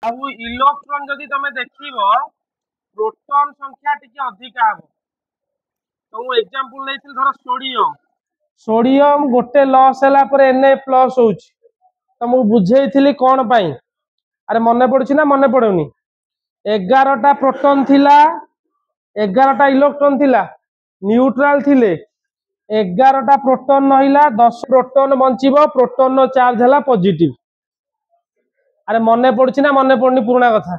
आउ इलेक्ट्रॉन जदि तमे देखिबो प्रोटॉन संख्या टिके अधिका हबो। तो एग्जांपल लेथिल धर सोडियम सोडियम गोटे लॉस हैला पर Na प्लस होउची तुमको बुझेइथिली कोन पाई। अरे मने पड़ुची ना मने पड़ुनी 11टा प्रोटॉन थिला 11टा इलेक्ट्रॉन थिला न्यूट्रल थिले 11टा प्रोटॉन नहिला 10 प्रोटॉन बंचिबो प्रोटॉन नो चार्ज हैला पॉजिटिव। अरे मने पड़ुची ना मने पड़नी पुराना कथा।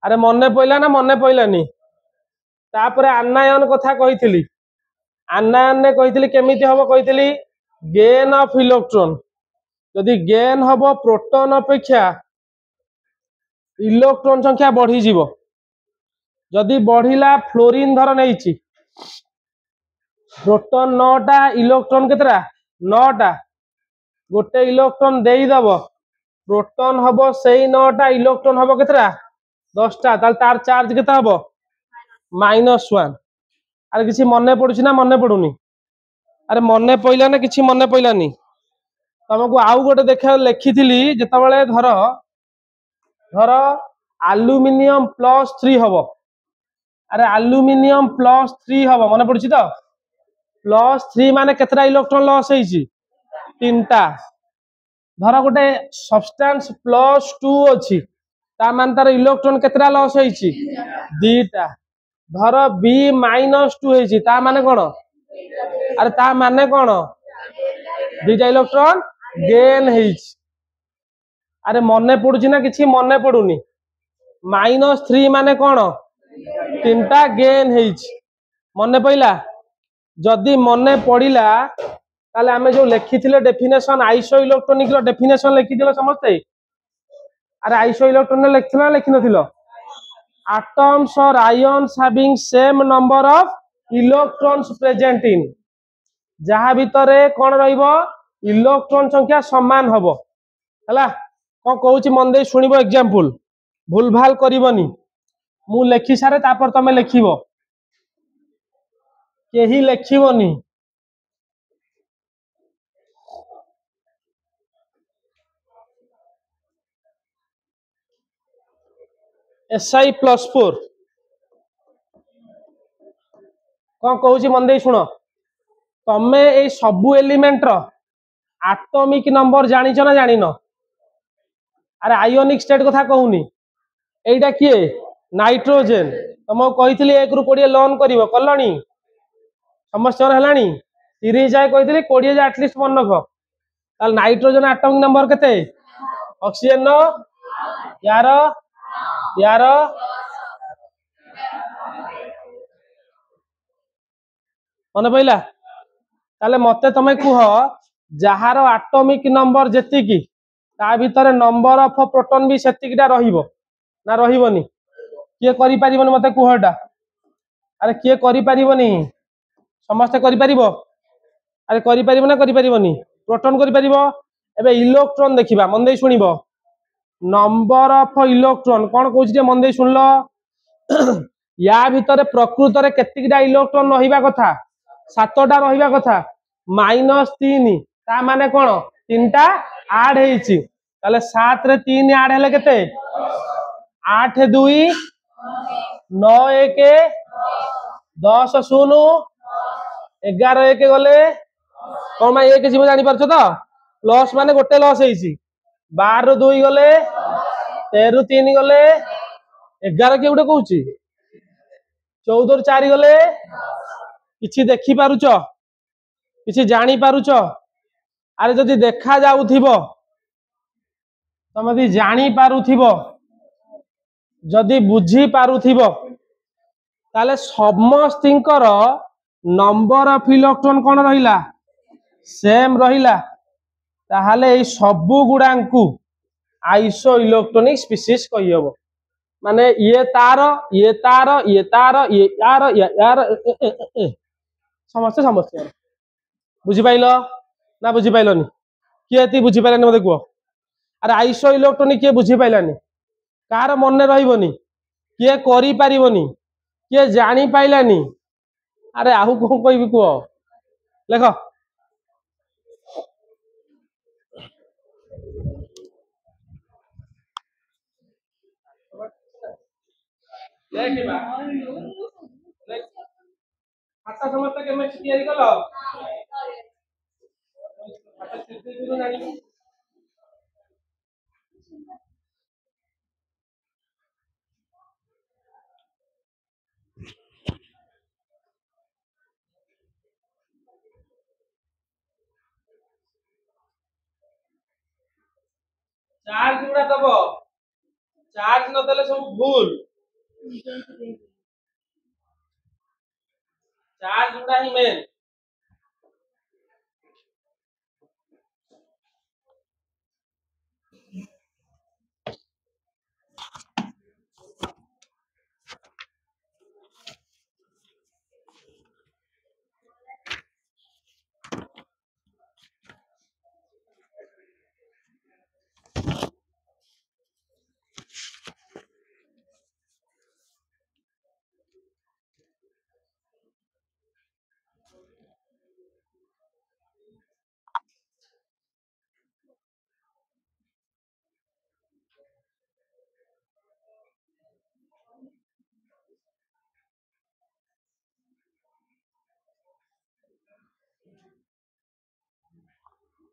अरे मने पइला ना मने पइलानी तापरे आनायन कथा कहिथिली। आनायन ने कहिथिली केमिति हबो कहिथिली गेन ऑफ इलेक्ट्रॉन यदि गेन हबो प्रोटॉन अपेक्षा इलेक्ट्रॉन संख्या बढ़ी जीवो। जदि बढ़िला फ्लोरीन धर नैची प्रोटॉन 9टा इलेक्ट्रॉन केतरा 9टा गोटे इलेक्ट्रॉन देई दबो प्रोटॉन हबो सेई 9टा इलेक्ट्रॉन हबो केतरा 10टा ताल तार चार्ज केता हबो -1। अरे किसी मने पड़ुची ना मने पड़ुनी। अरे मने पइला ना किसी मने पइलानी तुमको आउ गोटे देखा लिखिथिली जेतबेले धर धर एल्युमिनियम +3 हबो। अरे एल्युमिनियम +3 हबो मने पड़ुची तो +3 माने केतरा इलेक्ट्रॉन लॉस हेची 3टा। धर गोटे सब्सटेंस +2 अछि ता मान तार इलेक्ट्रॉन केतरा लॉस हेची 2टा। धर B -2 हेची ता माने कोन। अरे ता माने कोन 2टा इलेक्ट्रॉन गेन हेची। अरे मने पड़ुची ना किसी मने पड़ुनी -3 माने कोन 3टा गेन हेची मने पइला। जदि मने पड़िला ताले आमे जो लिखिथिले डेफिनेशन आइसो इलेक्ट्रॉनिक रो डेफिनेशन लिखिथिले समझते। अरे आइसो इलेक्ट्रॉन लिखथिला लिखि नथिलो atoms or ions having same number of electrons present in जहाँ भितरे कौन रहिबो इलेक्ट्रॉन संख्या समान हबो हला। कौन कहूची मन दे सुनिबो एग्जांपल भूल भाल करिवनी मु लेखि सारे तापर तमे लेखिबो केही लेखिबोनी। Si+4 कौन कहूची मन दे सुनो तमे ए सबु एलिमेंट रो एटॉमिक नंबर जानिछ ना जानिनो। अरे आयोनिक स्टेट कथा कहूनी एइटा किए नाइट्रोजन तुमको कहिथिली 1 रु 20 लर्न करिवो कलणी समस्त हलानी 30 जाय कहिथिली 20 जा एटलीस्ट मन रखो। ताल नाइट्रोजन एटॉमिक नंबर केते ऑक्सीजन नो यार यार मन पइला। ताले मते तमे कुह जहार एटॉमिक नंबर जेति की ता भीतर नंबर ऑफ प्रोटॉन भी सेतिकिटा रहिबो ना रहिबोनी किए करि परिबोनी मते कुहटा। अरे किए करि परिबोनी समस्त करि परिबो। अरे करि परिबो ना करि परिबोनी प्रोटॉन करि परिबो। एबे इलेक्ट्रॉन देखिबा मन दे सुनिबो नंबर ऑफ इलेक्ट्रॉन कोन कहूची जे मन दे सुनलो या भीतर प्रकृत रे केतिकिटा इलेक्ट्रॉन रहिबा कथा 7टा रहिबा कथा -3 ता माने कोन 3टा ऐड हेची ताले 7 रे 3 ऐड हेले केते 8 2 9 1 10 0 11 1 गले कोन मा 1 जीव जानि परछो तो प्लस माने गोटे लॉस हेची 12 रो 2 गले 13 रो 3 गले 11 के उडे कहूची 14 रो 4 गले किछि देखि पारुछ किछि जानि पारुछ। अरे जदि देखा जाउथिबो तमे जदि जानि पारुथिबो जदि बुझी पारुथिबो ताले समस्तिंकर नंबर ऑफ इलेक्ट्रॉन कोन रहिला सेम रहिला ताहाले ए सबु गुडांकु आइसो इलेक्ट्रॉनिक स्पीशीज कहियबो। माने ये तार ये तार ये तार ये यार ये यार समस्त समस्त बुझी पाइलो ना बुझी पाइलोनी किए एति बुझी पाइलानी मते कुओ। अरे आइसो इलेक्ट्रॉनिक किए बुझी पाइलानी कार मन रहिबोनी किए करि पारिबोनी किए जानि पाइलानी। अरे आहु कोन कहबी कुओ लेखो लेखिबा खाता समस्त केमिस्ट्री तैयारी कलो खाता सिद्धि गुरु जानी चार्ज गुड़ा दबो चार्ज न देले सब भूल चार्ज गुड़ा ही मेन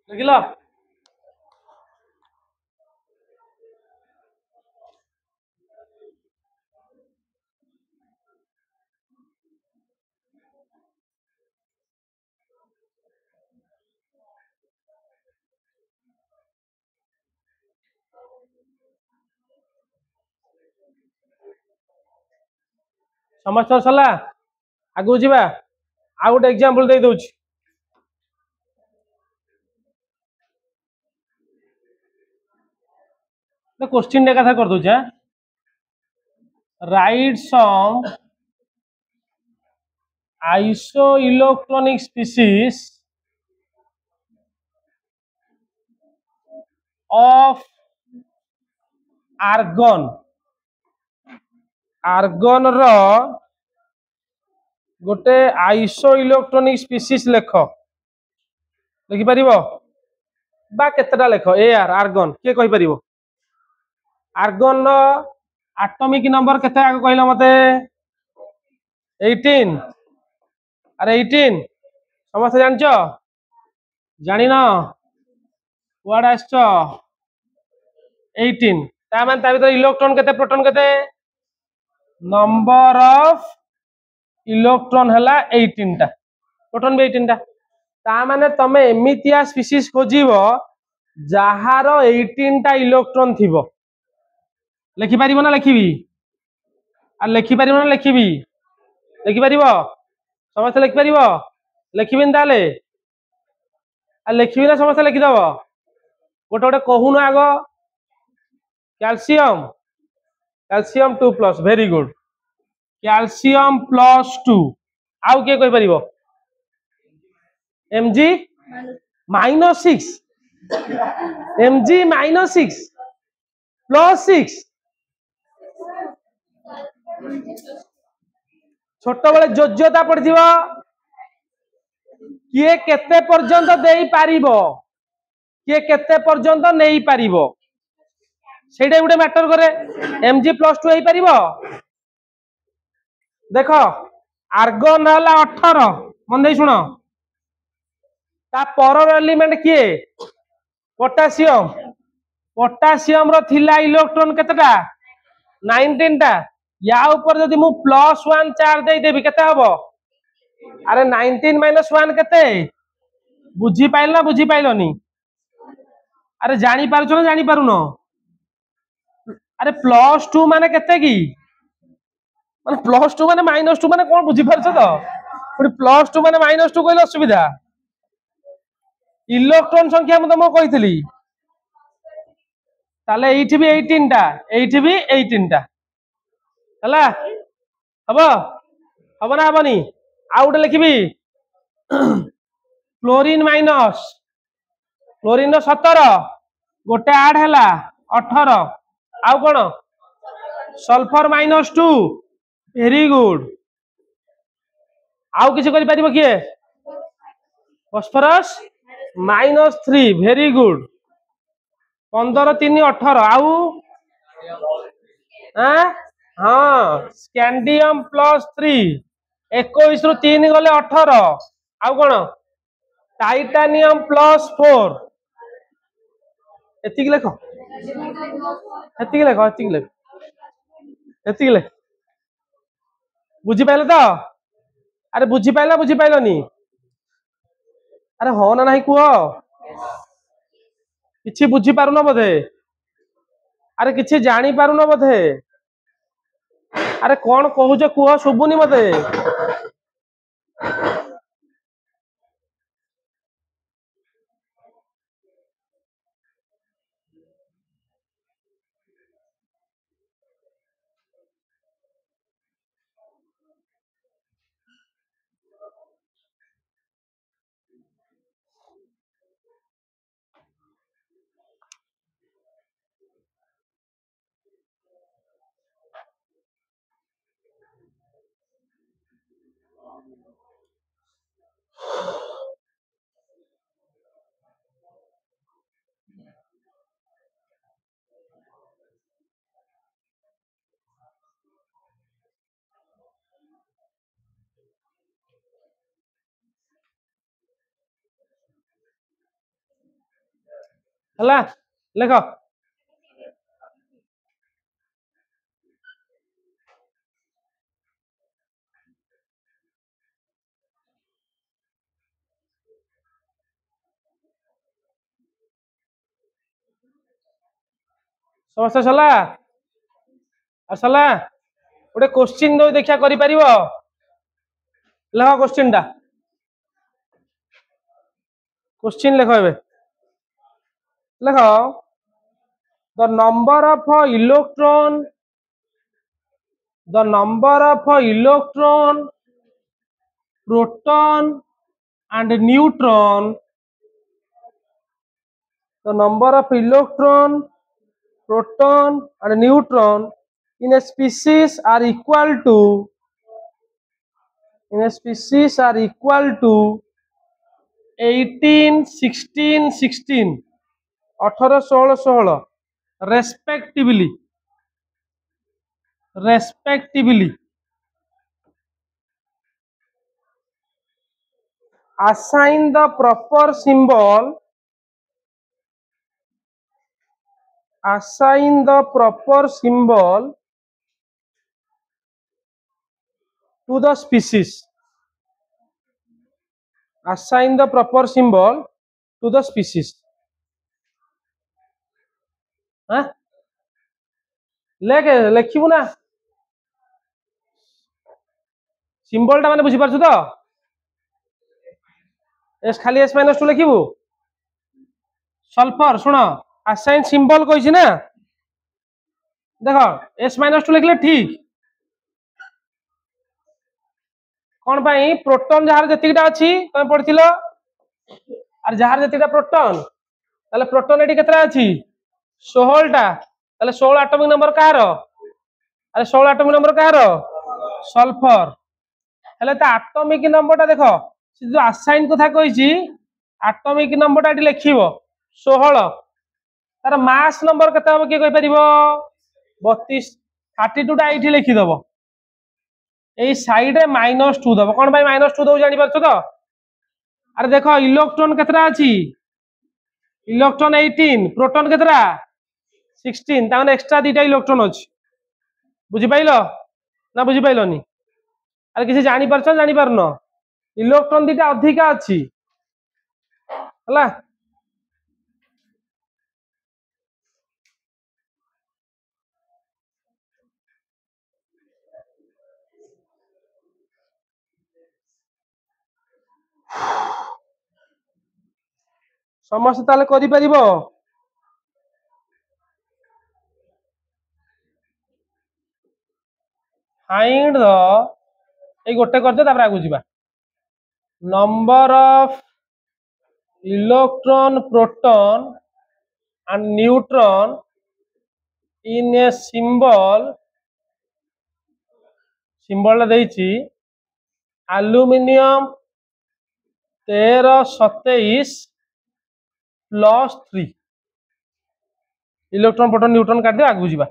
देखिलो समस्त सरला आगु जीवा आ गोटे एग्जांपल दे दोछि तो क्वेश्चन डे कथा कर दोछि right some isoelectronic species of argon argon रो गोटे isoelectronic species लेख लिखि परिबो बा केतेटा लेख ए आर आर्गन के कहि परिबो आर्गन रो एटॉमिक नंबर केते आगे कहलो मते 18 अरे 18 समस्त जानचो जानि न वर्ड आछो 18 ता मान ता भीतर इलेक्ट्रॉन केते प्रोटॉन केते नंबर ऑफ इलेक्ट्रॉन हला 18 टा प्रोटॉन भी 18 टा ता माने तमे एमितिया स्पीशीज खोजिबो जहार 18 टा इलेक्ट्रॉन थिबो लिखि परिबो ना लिखिबी आ लिखि परिबो ना लिखिबी लिखि परिबो समस्त लिखि परिबो लिखिबिन ताले आ लिखिबी ना समस्त लिखि दबो गोटे गोटे कहून आगो calcium calcium 2 plus very good calcium plus 2 आउ के कहि परिबो mg -6 mg -6 प्लस 6 छोट बळे जोज्यता पड़थिबो किए केते पर्यंत देई पारिबो किए केते पर्यंत नेई पारिबो सेटा गुटे मैटर करे mg +2 हेई पारिबो देखो आर्गन हला 18 मन देई सुनो ता परर एलिमेंट किए पोटेशियम पोटेशियम रो थिला इलेक्ट्रॉन केतेटा 19 टा या ऊपर जदि मु +1 चार्ज देई देबी केते हबो अरे 19 - 1 केते बुझी पाइल ना बुझी पाइलनी अरे जानी पारुछ ना जानी पारुनो अरे +2 माने केते की माने +2 माने -2 माने कोन बुझी पारछ तो पुनी +2 माने -2 कहले असुविधा इलेक्ट्रॉन संख्या मु तुमको कहितली ताले एठी भी 18 टा एठी भी 18 टा हला हबो हबो ना हबनी आ उडे लिखिबी क्लोरीन माइनस क्लोरीन रो 17 गोटे ऐड हला 18 आउ कोन सल्फर -2 वेरी गुड आउ किछ करि परिबो किए फास्फोरस -3 वेरी गुड 15 3 18 आउ हाँ स्कैंडियम +3 21 रु 3 गले 18 आउ कौन टाइटानियम +4 एतिक लेख एतिक लेख एतिक लेख एतिक लेख बुझी पाइल तो अरे बुझी पाइलनी अरे हाँ ना नहीं कुह किछि बुझी पारुन बोधे अरे किछि जानी पारुन बोधे अरे कौन कहूच कुह शुभुनी मते हला लेख समस्या सला आसला गोटे क्वेश्चन दो देखा करि परिबो लेख क्वेश्चन लेख एबे लेख the number of electron proton and neutron the number of electron proton and neutron in a species are equal to 18 16 16 18 16 16 respectively assign the proper symbol to the species assign the proper symbol to the species हाँ लेके लेखिबु ना symbol टा माने बुझी पारछु तो S खाली S-2 लिखिबु sulphur सुनो assign symbol कहिछि ना देखो S-2 लिखले ठीक कोन पाई प्रोटॉन जहार जतिटा अछि तमे पढिथिलो आर जहार जतिटा प्रोटॉन ताले प्रोटॉन एटी केतरा अछि 16 टा ताले 16 एटॉमिक नंबर कारो अरे 16 एटॉमिक नंबर कारो सल्फर हेले ता एटॉमिक नंबर टा देखो से जो असाइन कथा कहिछि एटॉमिक नंबर टा एटी लिखिबो 16 तार मास नंबर केते हम के कहि परिबो 32 32 टा एठी लिखि दबो ए साइड रे -2 दबो कोन भाई -2 दो जानि परछो तो अरे देखो इलेक्ट्रॉन केतरा अछि इलेक्ट्रॉन 18 प्रोटॉन केतरा 16 ताने एक्स्ट्रा दीटा इलेक्ट्रॉन अछि बुझि पाइलो ना बुझि पाइलोनी अरे किसी जानि परछो जानि परनो इलेक्ट्रॉन दीटा अधिका अछि हला समस्त ताले करि परिबो फाइंड द ए गोटे करते तापर आगु जिबा number of electron proton and neutron in a symbol ଦେଇଛି aluminium 1327 +3 इलेक्ट्रॉन प्रोटॉन न्यूट्रॉन काट दे आगु जिबा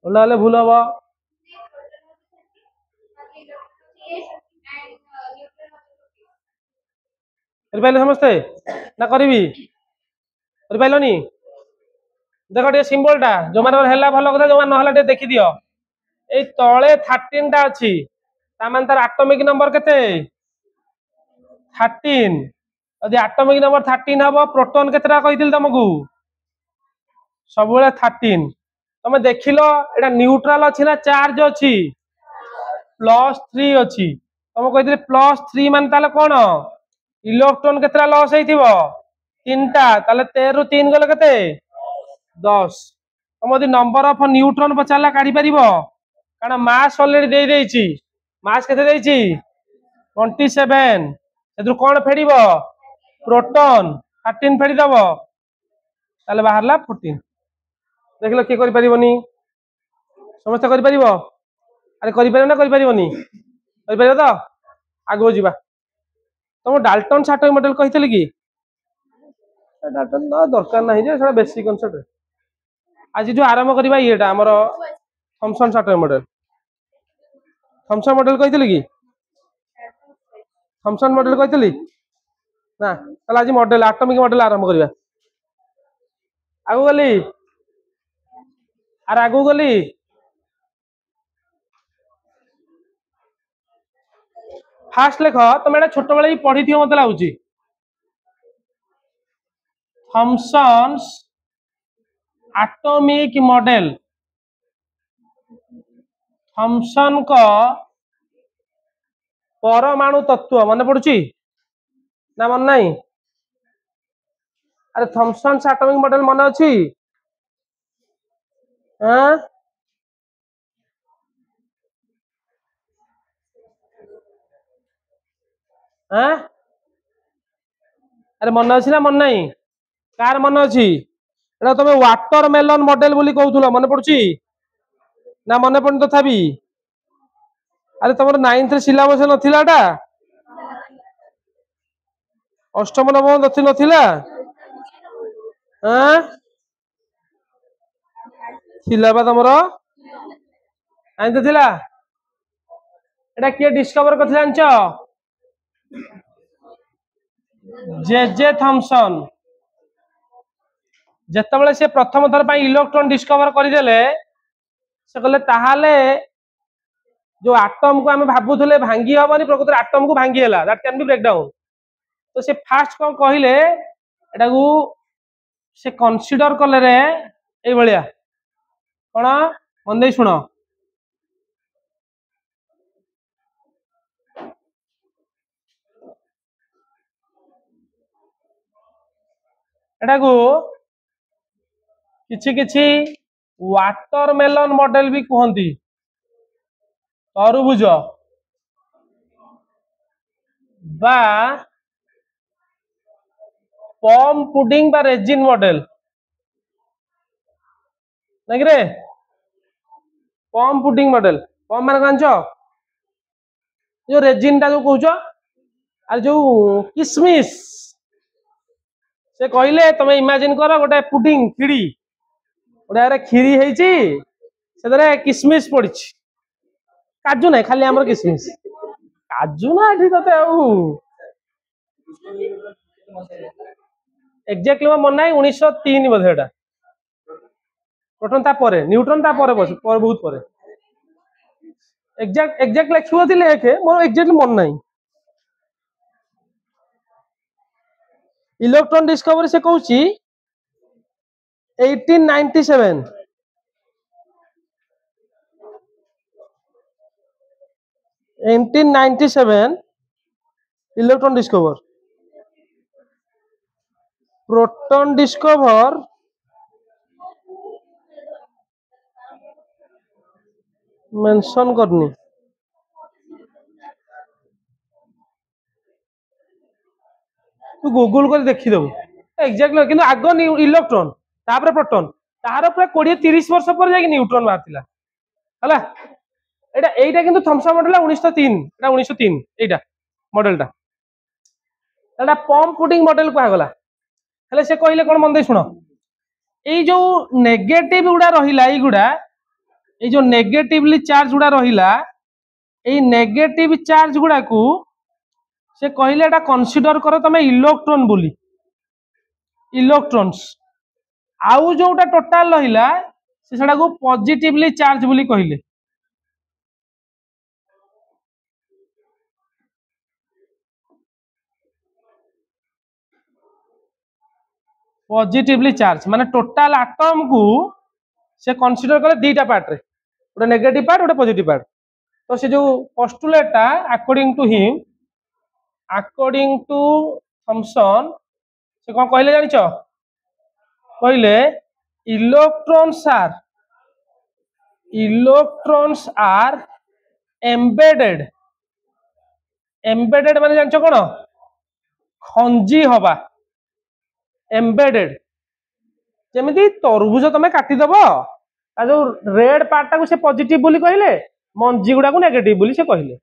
ओल्टा हेले भूल हम कर समस्ते ना करी कर देख टे सिंबलटा जो मैंने भल कथा जो ना देखी दियो ए तले 13 टा अच्छी तार आटमिक नंबर केते 13 यदि आटमिक नंबर 13 हम प्रोटॉन केतटा कही तुमको सब 13 तुम देख लो एटा न्यूट्रल अच्छी ना चार्ज अच्छी +3 अच्छी तुम कही +3 मान ताले कौन इलेक्ट्रॉन केतटा लॉस होइथिबो 3टा ताले 13 रु 3 गले केते 10 तुम यदि नंबर ऑफ न्यूट्रॉन पचारला काढी परिबो कारण मास ऑलरेडी दे देइची मास केते देइची 27 सेदु कोन फेडिबो प्रोटॉन 13 फेडी दबो ताले बाहरला 14 देखलो के करि परिबोनी समस्त करि परिबो अरे करि परिबो ना करि परिबोनी करि परिबो तो आगो जिबा तुम डाल्टन साटो मॉडल कहितले कि डाल्टन ना दरकार नाही जे सेटा बेसिक कॉन्सेप्ट आज जो आरंभ करबा येटा हमर थॉमसन साटो मॉडल थॉमसन मॉडल कहितले कि थॉमसन मॉडल कहितली ना ताले आज मॉडल एटॉमिक मॉडल आरंभ करबा आगो गली आर आगो गली फास्ट लेख तुम एटा छोट बेले पढ़ी थी मते लागुची थॉमसन्स एटॉमिक मॉडल थॉमसन को परमाणु तत्व मन पड़ुची ना मन नहीं अरे थॉमसन्स एटॉमिक मॉडल मन अच्छी हाँ हाँ अरे मन अच्छी ना मन नहीं कार मन अच्छी एटा तुम वाटरमेलन मॉडल बोली कहउथुलो मन पड़ुची ना मन पड़न तथापि अरे तुम 9th सिलेबस नथिला एटा अष्टम नवम नथिला हाँ थिला बा तुमर 9th थिला एटा किए डिस्कवर करथिला जानचो जे थॉमसन जेतेबेले से प्रथम थर पर इलेक्ट्रॉन डिस्कवर करदेले से कहले ताहाले जो आटम को आम भाबुले भांगी हबनी प्रकृति आटम को भांगी हला that can be break down तो से फास्ट कौन कहले एटा को से कंसीडर कले रे ए भलिया कोन मन दे सुनो एटा को किछि किछि वाटरमेलन मॉडल भी कहती तरबुज बा पम पुडिंग बा रेजिन मॉडल नहीं रे पम पुडिंग मॉडल पम मान जानछ जो रेजिन टा जो कहउछ आ जो किसमिस से कहले तमे इमेजिन कर गोटे पुडिंग खिड़ी गोटे खीरी हेची से किसमिस पड़ी काजू ना खाली आमर किसमिस काजू ना एठी तते एक्जेक्टली मो मन नाही 1903 बोधे एटा प्रोटॉन ता परे न्यूट्रॉन ता परे बस पर बहुत परे एग्जैक्ट लिखियो थी लेखे मोर एग्जैक्टली मन नाही इलेक्ट्रॉन डिस्कवरी से कहूची 1897 1897 electron discover proton discover mention करनी तू गूगल कर देखी देबू एक्जेक्टली किंतु आग इलेक्ट्रॉन तापर प्रोटॉन तार पूरा 20-30 वर्ष पर जाके न्यूट्रॉन बाहरतिला हला एटा एटा किंतु थॉमसन मॉडल 1903 एटा 1903 एटा मॉडलटा एटा पम पुडिंग मॉडल को आगला हेले से कहले कोन मन दे सुनो ए जो नेगेटिव गुडा रहिला ई गुडा ये जो नेगेटिवली चार्ज गुड़ा रहिला ये नेगेटिव चार्ज गुड़ा को से कहले एटा कंसीडर करो तमे इलेक्ट्रॉन बोली इलेक्ट्रॉन्स आउ जोटा टोटल रहिला से सेटा को पॉजिटिवली चार्ज बोली कहले पॉजिटिवली चार्ज माने टोटल एटम को से कंसीडर करे दीटा पार्ट रे गोटे नेगेटिव पार्ट गोटे पॉजिटिव पार्ट तो से जो पोस्टुलेटा अकॉर्डिंग टू थॉमसन से कौन कहले जानिछ कहले इलेक्ट्रॉन्स आर एम्बेडेड एम्बेडेड माने जानिछ कोन खंजी हवा एम्बेडेड जेमिति तरबुज तमे काटी दबो आ जो रेड पार्ट को से पॉजिटिव बोली कहले मंजी गुडा को नेगेटिव बोली से कहले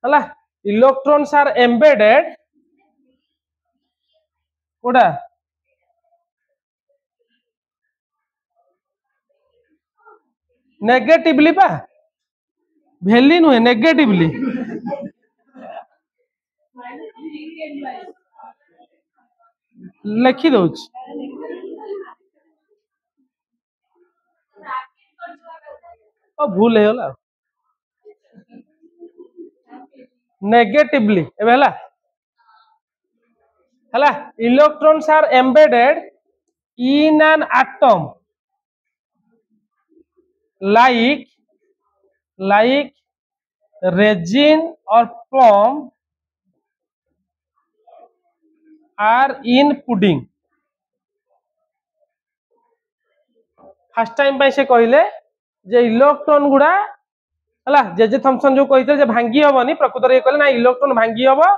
हला इलेक्ट्रॉन्स आर एम्बेडेड कोडा नेगेटिवली पा भेली नुहे नेगेटिवली लिखि दउछ ओ भूल है होला नेगेटिवली एबे हला electrons are embedded in an atom like resin or plum are in pudding first time पे से कहले जे इलेक्ट्रॉन गुडा हला जे थॉमसन जो कहते जे भांगी हबनी प्रकृत रे कहले ना इलेक्ट्रॉन भांगी हबो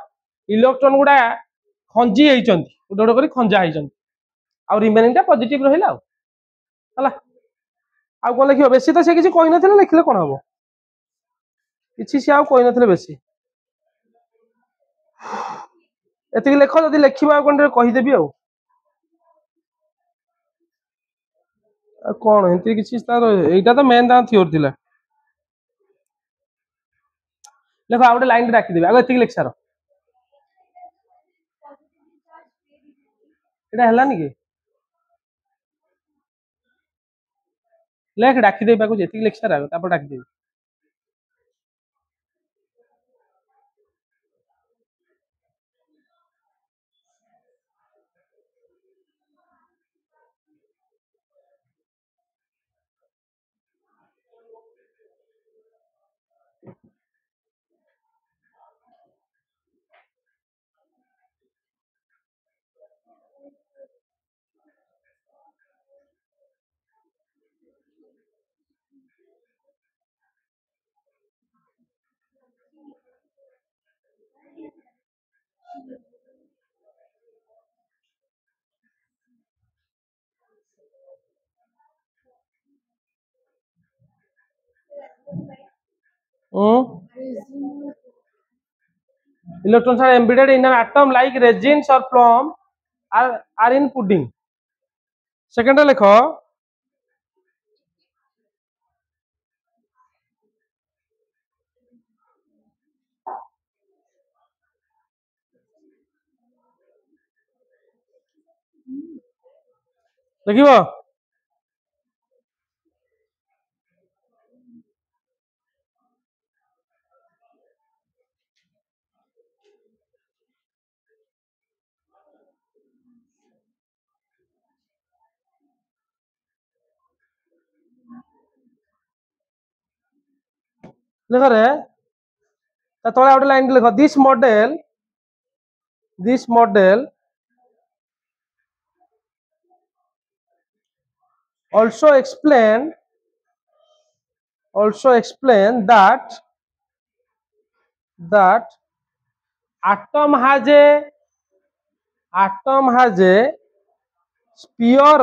इलेक्ट्रॉन गुडा खंजी हेचंती गोटे गोटे करी खंजा हेचंती आ रिमेनिंग टा पॉजिटिव रहिला हला आ कोन लिखियो बेसी तो से किछि कहि नथिले लिखले कोन हबो किछि से आ कहि नथिले बेसी एतिक लेख जदि लेखिबा कोन कहि देबी आ कोन हेंती किछि तार एटा तो मेन दा थियोर थिला देखो आ गोटे लाइन राखी देबी आगे एतिक लेख सारो एटा हलानी के लेख डाकी दे पाको जेतिक लेख सारा तापर डाकी दे Electrons are embedded in an atom like resins or plum are in pudding. Second lekho देखिबो देखो रे तोला गोटे लाइन लिख this model also explain that atom has a sphere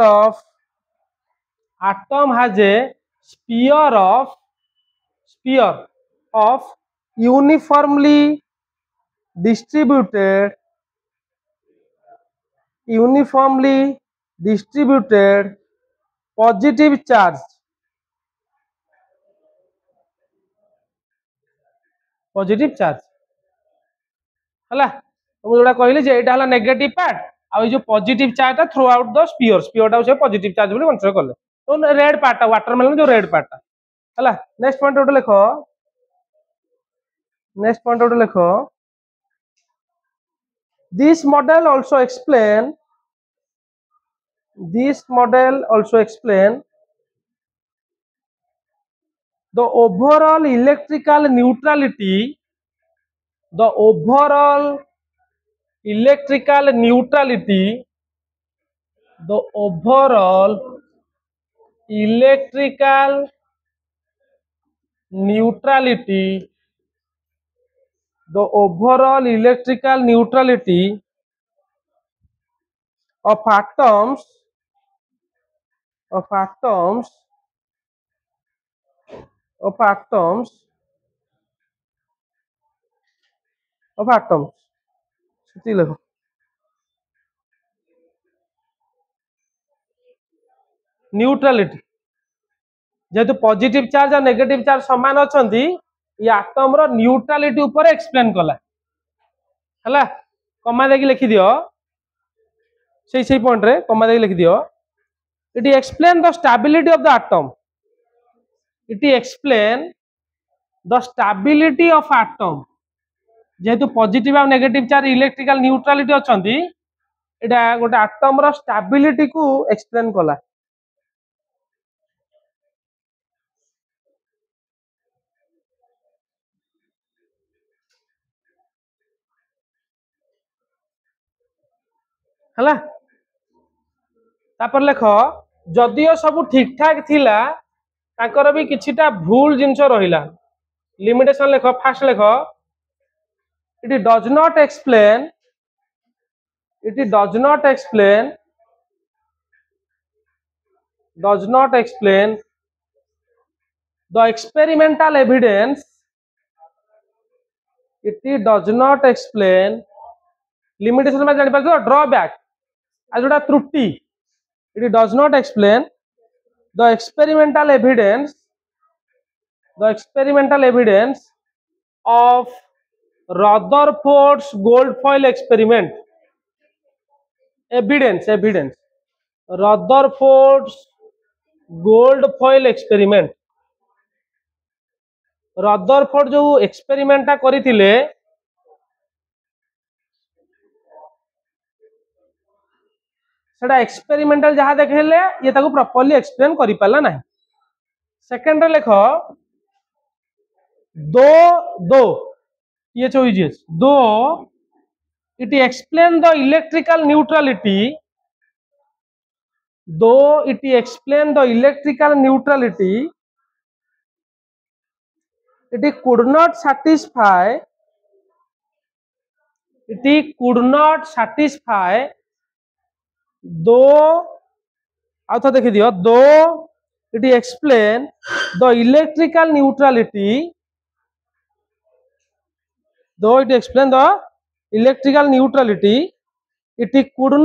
of uniformly distributed positive charge positive charge हला तुम जोड़ा कहली जे एटा हला नेगेटिव पार्ट आ जो positive charge throughout the sphere sphere टा पॉजिटिव चार्ज बोली कंसीडर करले तो रेड पार्ट वाटरमेलन जो रेड पार्ट हला नेक्स्ट पॉइंट उठे लिखो नेक्स्ट पॉइंट उठे लिखो this model also explain the overall electrical neutrality the overall electrical neutrality the overall electrical neutrality the overall electrical neutrality of atoms of atoms of atoms of atoms सेती लिखो neutrality जेहेतु positive charge और negative charge समान अछंती ये atom रो neutrality ऊपर explain कला हला कमा देकी लिखि दियो सेही पॉइंट रे कमा देकी लिखि दियो it explain the stability of the atom it explain the stability of atom जेहेतु पॉजिटिव और नेगेटिव चार्ज इलेक्ट्रिकल न्यूट्रालिटी अछंती एटा गोटे एटम रो स्टेबिलिटी को एक्सप्लेन कला हला तापर लेख जदियो सब ठीक ठाक थिला ताकर भी किछिटा भूल जिंस रहिला लिमिटेशन लेख फास्ट लेख it does not explain the experimental evidence it does not explain limitation में जानि पाछो ड्रॉबैक आ जोटा त्रुटि it does not explain the experimental evidence of Rutherford's gold foil experiment evidence Rutherford's gold foil experiment Rutherford जो experiment करथिले सेटा experimental जहाँ देखले ये ताको प्रॉपर्ली एक्सप्लेन करि पाला नाही सेकंड रे लेखो दो ये चोइजेस दो it explain the electrical neutrality it could not satisfy though आउथा देखि दियो though it explain the electrical neutrality it could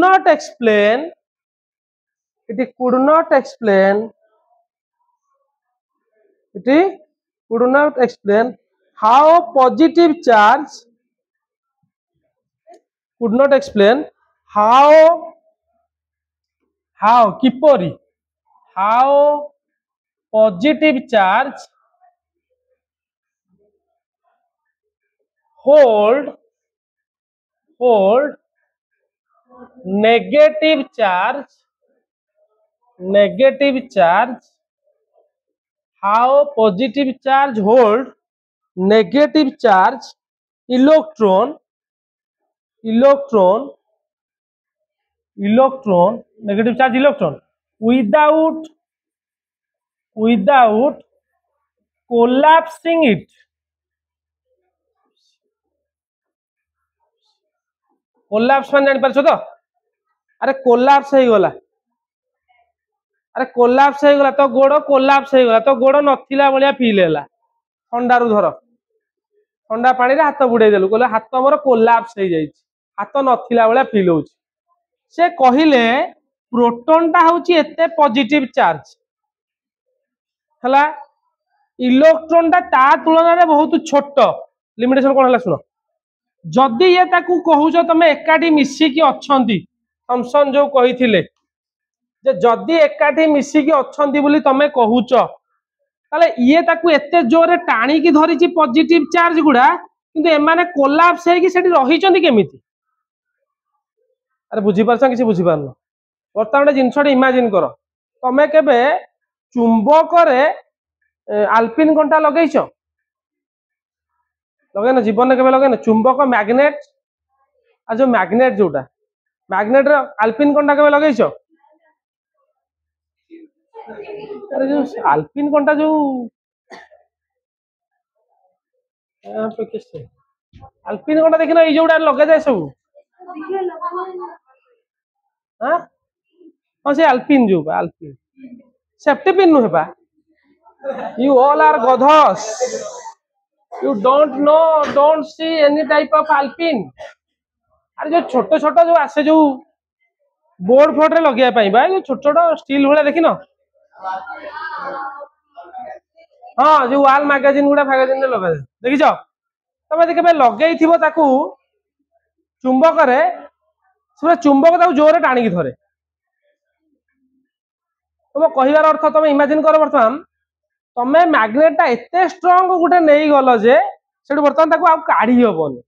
not explain how positive charge how kipori how positive charge hold negative charge how positive charge hold negative charge electron negative charge electron without collapsing it collapse मान जानि परछो तो अरे collapse हे गला तो गोड़ collapse हे गला तो गोड़ नथिला बलिया फील हैला ठंडा रु धर ठंडा पानी रे हाथ बुड़े देलु कहले हाथ हमर कोलैप्स हे जाई हाथ नथिला बलिया फील होउची से कहिले प्रोटॉन टा होउची एते पॉजिटिव चार्ज हला इलेक्ट्रॉन टा ता तुलना रे बहुत छोट लिमिटेशन कौन है सुन जदि ये ताकू कहूच तुम एकाठी मिसिकी अच्छी थॉमसन जो कही जदि एकाठी मिसिकी अच्छी बोली तुम कहूच ताले ये ताकू एते जोरे टाणी की धरी पॉजिटिव चार्ज गुड़ा किंतु एमाने कोलैप्स है कि सेठी रही केमिति अरे बुझीपार कि बुझीपार बर्तमान गोटे जिनस इमाजिन कर तमें केबे चुंबक आल्पिन कंटा लगेच लगेन जीवन में केबे लगेन चुंबक मैग्नेट आ जो मैग्नेट जोटा मैग्नेट आल्पिन कंटा केबे लगेच अरे जो आल्पिन कंटा जो आल्पिन कंटा देखिन ये जोटा लगे जाए सब हाँ हाँ से आल्पिन जो आल्पिन सेफ्टी पिन नुहे बा यू ऑल आर गधस you don't see any type of आल्पिन अरे जो छोट छोट जो आसे जो बोर्ड फोर्ड रे लगे बा जो छोट छोट स्टील भाया देखिन हाँ जो वाल मैगजीन गुड़ा मैगजीन रे लगा देखिछ तमे केबे लगेई थिबो ताकू चुंबक रे पूरा चुंबक ताकू जोरे टाणी धरे तुम कहबार अर्थ तुम इमेजिन कर बर्तमान तमें मैग्नेटा एते स्ट्रांग गोटे नहीं गल जे से बर्तमान ताकू आ काढ़ी हबनी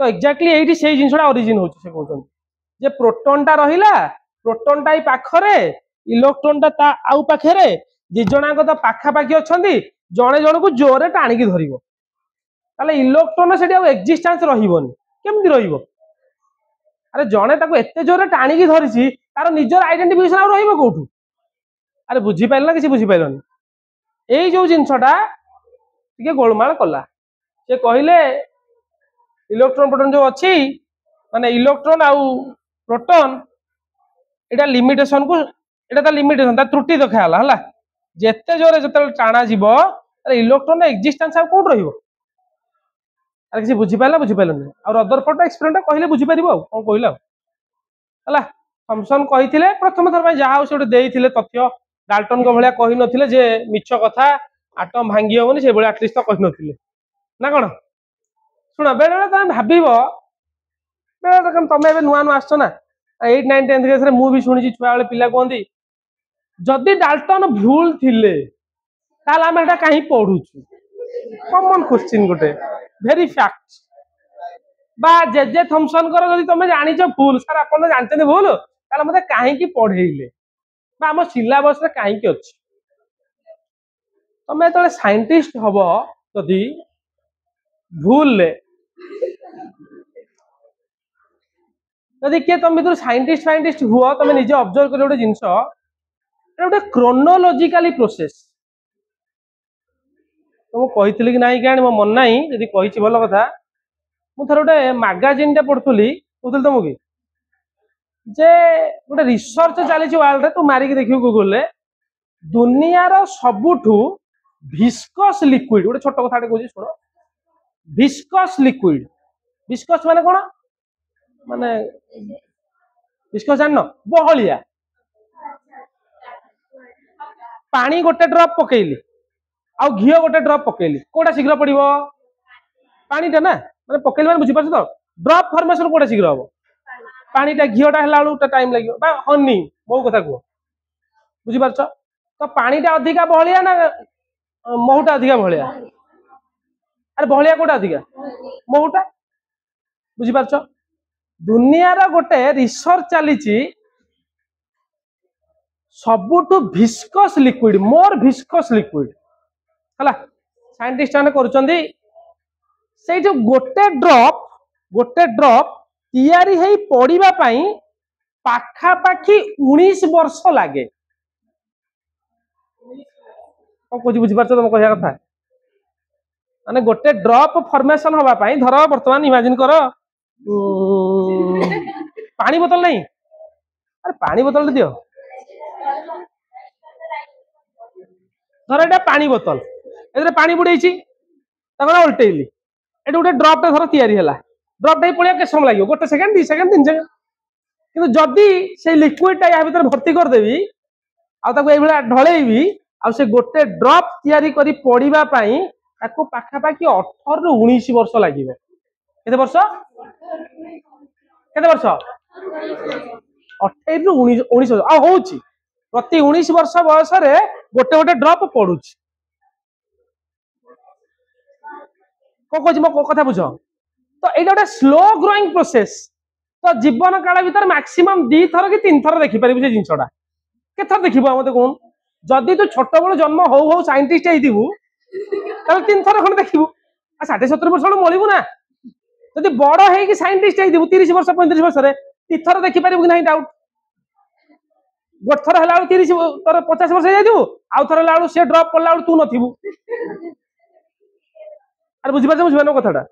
तो एक्जाक्टली एठी से जिनसटा ओरिजिन होची से कहउछन जे प्रोटॉनटा रहिला प्रोटॉनटा ई पाखरे इलेक्ट्रॉनटा ता आउ पाखरे दि जणाक तो पाखा पाखी अछंती जणे जणको जोरे टाणी की धरिबो ताले इलेक्ट्रॉन सेठी आ एक्जिस्टेंस रहिबोनी केमति रहिबो अरे जणे ताको एते जोरे टाणी की धरिछि तार निजर आइडेंटिफिकेशन आ रहिबो कोठु अरे बुझी पाइल ना किसी बुझी पाइलनी एई जो जिनसटा टिके गोलमाल कला से कहले इलेक्ट्रॉन प्रोटॉन जो अच्छी माने इलेक्ट्रॉन आउ प्रोटॉन एटा लिमिटेशन को एटा ता लिमिटेशन ता त्रुटि देखाला हला जेते जोरे जते टाणा जीवो अरे इलेक्ट्रॉन एक्जिस्टेंस आ कोड रहिबो अरे किसी बुझी पाइलनी और अदर फोटो एक्सपेरिमेंट कहले बुझी परिबो कोन कहला हला थॉमसन कहिथिले प्रथम थर भाई जहा से देइथिले तथ्य डाल्टन को भलिया कहि नथिले जे मिछ कथा आटम भांगी होनी से भलिया एटलिस्ट कहि नथिले ना कोन सुना बेले बेले तुम भाबिबो बेले तुम एबे नुआ नुआ आछो ना 8 9 10 क्लास रे मु भी सुनिछि छुआ वाले पिला कहंदी जदि डाल्टन भूल थिले ताल हम एटा काहे पढुछु कॉमन क्वेश्चन गोटे वेरी फैक्ट बा जे जे थॉमसन कर जदि तुम जानिछ भूल सर आपन जानते भूल ताल मते काहे की पढेइले बा हम सिलेबस रे काहे की अछि तुम तो साइंटिस्ट हबो जदि भूल ले जदि किए तुम भीतर साइंटिस्ट हुआ तुम निजे ऑब्जर्व कर गोटे जिनस गोटे क्रोनोलॉजिकली प्रोसेस तुम कही कि नहीं क्या मो मन ना यदि कही भल कथा मुझे गोटे मैगजीन टे पढ़ुली कहूँ तुमको जे गोटे रिसर्च चली वर्ल्ड तू मारिक देखियो गूगल दुनियार सबुठू विस्कस लिक्विड गोटे छोट कथा कहूँ शुण विस्कस लिक्विड विस्कस माने कौन माने विस्कस जान बहलिया पानी गोटे ड्रप पकेली आ घी गोटे ड्रप पकेली कोटा शीघ्र पड़ो पानीटा ना माने पकेली माने बुझी पारछ तो ड्रप फॉर्मेशन कोटा शीघ्र हम पानीटा घीटा है टाइम लगे हनी मो कथा कह बुझी पारछ तो पानीटा अधिका बहलिया ना महूटा अधिका बहलिया अरे बहलिया कोटा अधिका महूटा बुझी पारछ दुनियार गोटे रिसर्च चली सबुठू viscous liquid more viscous liquid है साइंटिस्ट मैंने करुँच से जो गोटे ड्रप तैयारी है पड़ा पाखापाखि 19 वर्ष लगे कौन बुझीपार तुम कह कथा माने गोटे ड्रप फॉर्मेशन हवापाई धर बर्तमान इमेजिन कर पानी बोतल नहीं अरे पानी बोतल दियो धर एटा पानी बोतल ए पानी बुड़े उल्टेली ये गोटे ड्रपटा धर तैयारी है ड्रपटा पड़ा के समय लगे गोटे सेकेंड 2 सेकेंड 3 सेकेंड कि जदि से लिक्विडटा या भर भर्ती करदेवी आउ ढलैबी आ से गोटे ड्रप तैयारी करी पड़ापी ताको पाखापाखि 18 ରୁ 19 वर्ष लागिବ। केते वर्ष केते वर्ष 28 ରୁ 19 वर्ष आ होउची प्रति 19 वर्ष बयस रे गोटे गोटे ड्रॉप पडुची को कोच मो कथा बुझ तो एटा गोटे स्लो ग्रोइंग प्रोसेस तो जीवन काल भीतर मैक्सिमम 2 थर कि 3 थर देखि परिबु से जिंसडा के थर देखिबो मते कोन जदी तू छोट बळ जन्म हो हो साइंटिस्ट हेदिबु तले 3 थर खन देखिबु आ 60 70 वर्ष मळिबु ना जदी बड़ हे कि साइंटिस्ट हेदिबु 30 वर्ष 35 वर्ष रे 3 थर देखि परिबु कि नहीं डाउट गोट थर हला 30 तर 50 वर्ष जाइदिबु आउ थर हला से ड्रॉप पड़ला तू नथिबु अरे बुझिबानो कथाटा